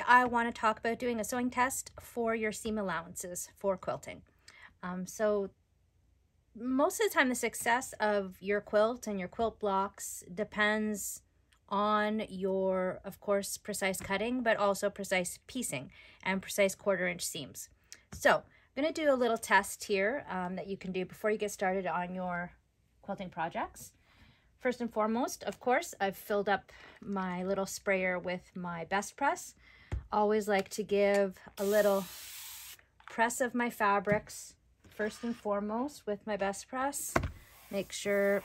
I want to talk about doing a sewing test for your seam allowances for quilting. So most of the time the success of your quilt and your quilt blocks depends on your, of course, precise cutting, but also precise piecing and precise 1/4 inch seams. So I'm going to do a little test here that you can do before you get started on your quilting projects. First and foremost, of course, I've filled up my little sprayer with my best press. Always like to give a little press of my fabrics first and foremost with my best press. Make sure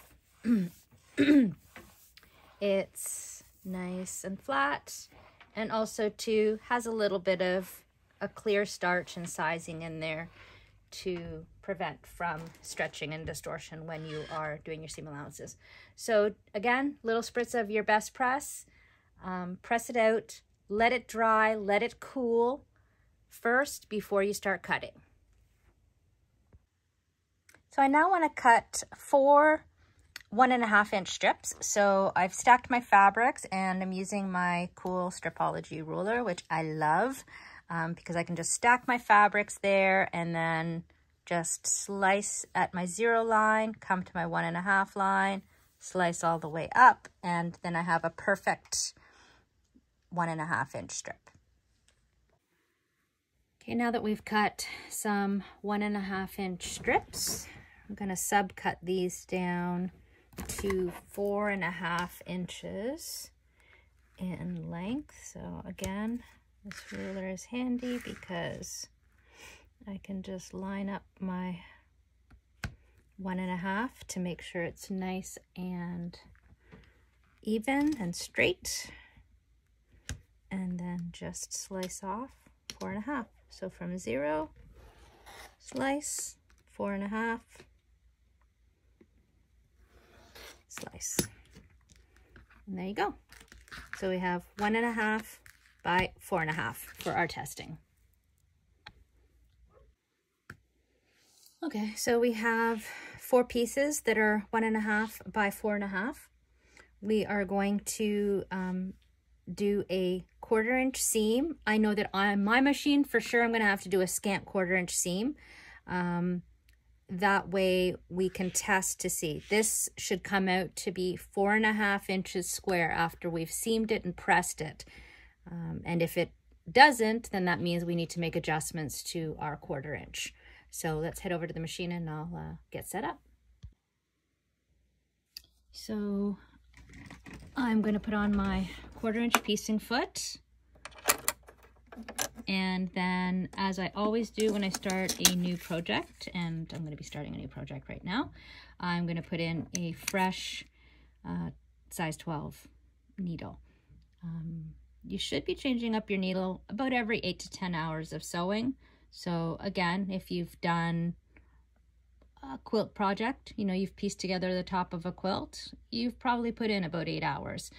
it's nice and flat, and also too has a little bit of a clear starch and sizing in there to prevent from stretching and distortion when you are doing your seam allowances. So again, little spritz of your best press, press it out, let it dry, let it cool first before you start cutting. So I now want to cut 4 1.5 inch strips. So I've stacked my fabrics and I'm using my cool Stripology ruler, which I love because I can just stack my fabrics there and then just slice at my 0 line, come to my 1.5 line, slice all the way up, and then I have a perfect 1.5 inch strip. Okay, now that we've cut some 1.5 inch strips, I'm going to subcut these down to 4.5 inches in length. So again, this ruler is handy because I can just line up my 1.5 to make sure it's nice and even and straight, and then just slice off 4.5. So from 0, slice, 4.5, slice, and there you go. So we have 1.5 by 4.5 for our testing. Okay, so we have 4 pieces that are 1.5 by 4.5. We are going to do a 1/4 inch seam. I know that on my machine for sure I'm going to have to do a scant 1/4 inch seam. That way we can test to see. This should come out to be 4.5 inches square after we've seamed it and pressed it. And if it doesn't, then that means we need to make adjustments to our 1/4 inch. So let's head over to the machine and I'll get set up. So I'm going to put on my 1/4 inch piecing foot. And then, as I always do when I start a new project, and I'm going to be starting a new project right now, I'm going to put in a fresh size 12 needle. You should be changing up your needle about every 8 to 10 hours of sewing. So again, if you've done a quilt project, you know, you've pieced together the top of a quilt, you've probably put in about 8 hours.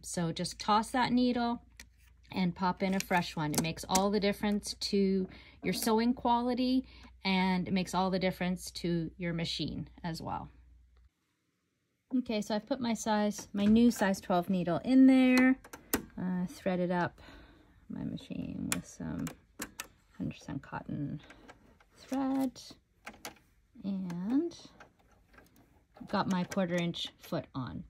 So just toss that needle and pop in a fresh one. It makes all the difference to your sewing quality, and it makes all the difference to your machine as well. Okay, so I've put my new size 12 needle in there, threaded up my machine with some 100% cotton thread, and got my 1/4 inch foot on.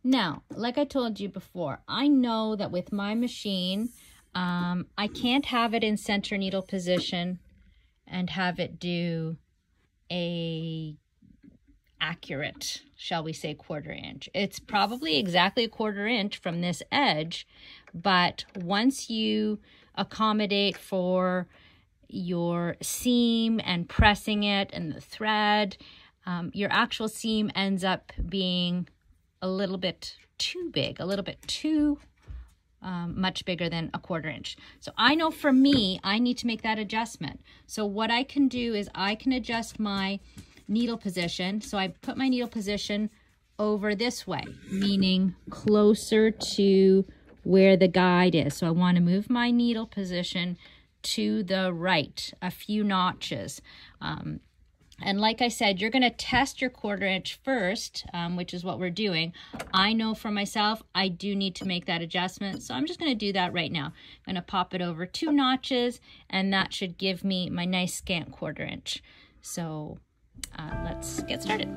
Now, like I told you before, I know that with my machine, I can't have it in center needle position and have it do a accurate, shall we say, 1/4 inch. It's probably exactly a 1/4 inch from this edge, but once you accommodate for your seam and pressing it and the thread, your actual seam ends up being a little bit too big, a little bit too much bigger than a 1/4 inch. So I know for me, I need to make that adjustment. So what I can do is I can adjust my needle position. So I put my needle position over this way, meaning closer to where the guide is. So I want to move my needle position to the right a few notches. And like I said, you're going to test your 1/4 inch first, which is what we're doing. I know for myself, I do need to make that adjustment. So I'm just going to do that right now. I'm going to pop it over 2 notches, and that should give me my nice scant 1/4 inch. So let's get started.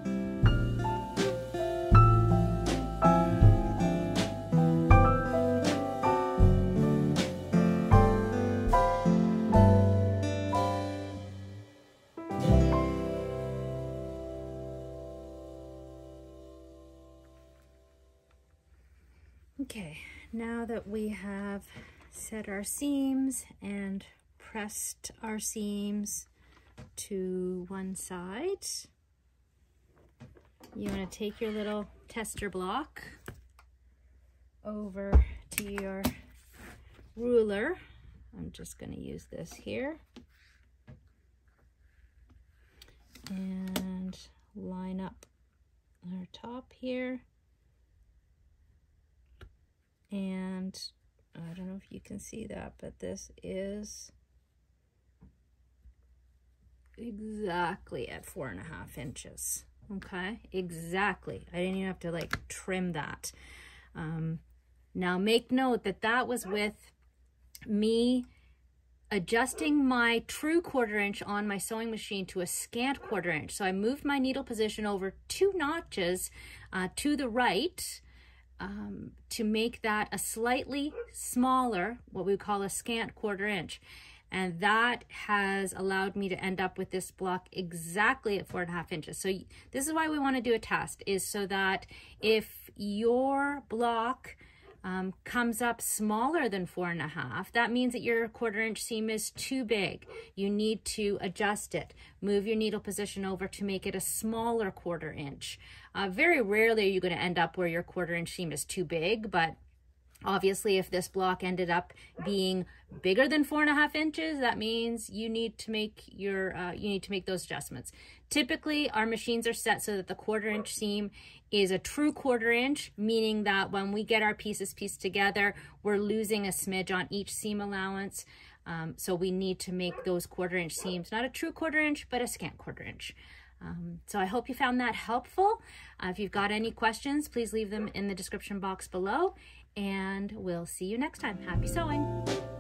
Okay, now that we have set our seams and pressed our seams to one side, you want to take your little tester block over to your ruler. I'm just going to use this here and line up our top here. And I don't know if you can see that, but this is exactly at 4.5 inches. Okay, exactly. I didn't even have to like trim that. Now make note that that was with me adjusting my true 1/4 inch on my sewing machine to a scant 1/4 inch. So I moved my needle position over 2 notches to the right, to make that a slightly smaller, what we would call a scant 1/4 inch. And that has allowed me to end up with this block exactly at 4.5 inches. So this is why we want to do a test, is so that if your block comes up smaller than 4.5, that means that your 1/4 inch seam is too big. You need to adjust it. Move your needle position over to make it a smaller 1/4 inch. Very rarely are you going to end up where your 1/4 inch seam is too big, but obviously if this block ended up being bigger than 4.5 inches, that means you need to make your those adjustments. Typically our machines are set so that the 1/4 inch seam is a true 1/4 inch, meaning that when we get our pieces pieced together, we're losing a smidge on each seam allowance. So we need to make those 1/4 inch seams not a true 1/4 inch, but a scant 1/4 inch. So I hope you found that helpful. If you've got any questions, please leave them in the description box below, and we'll see you next time. Happy sewing!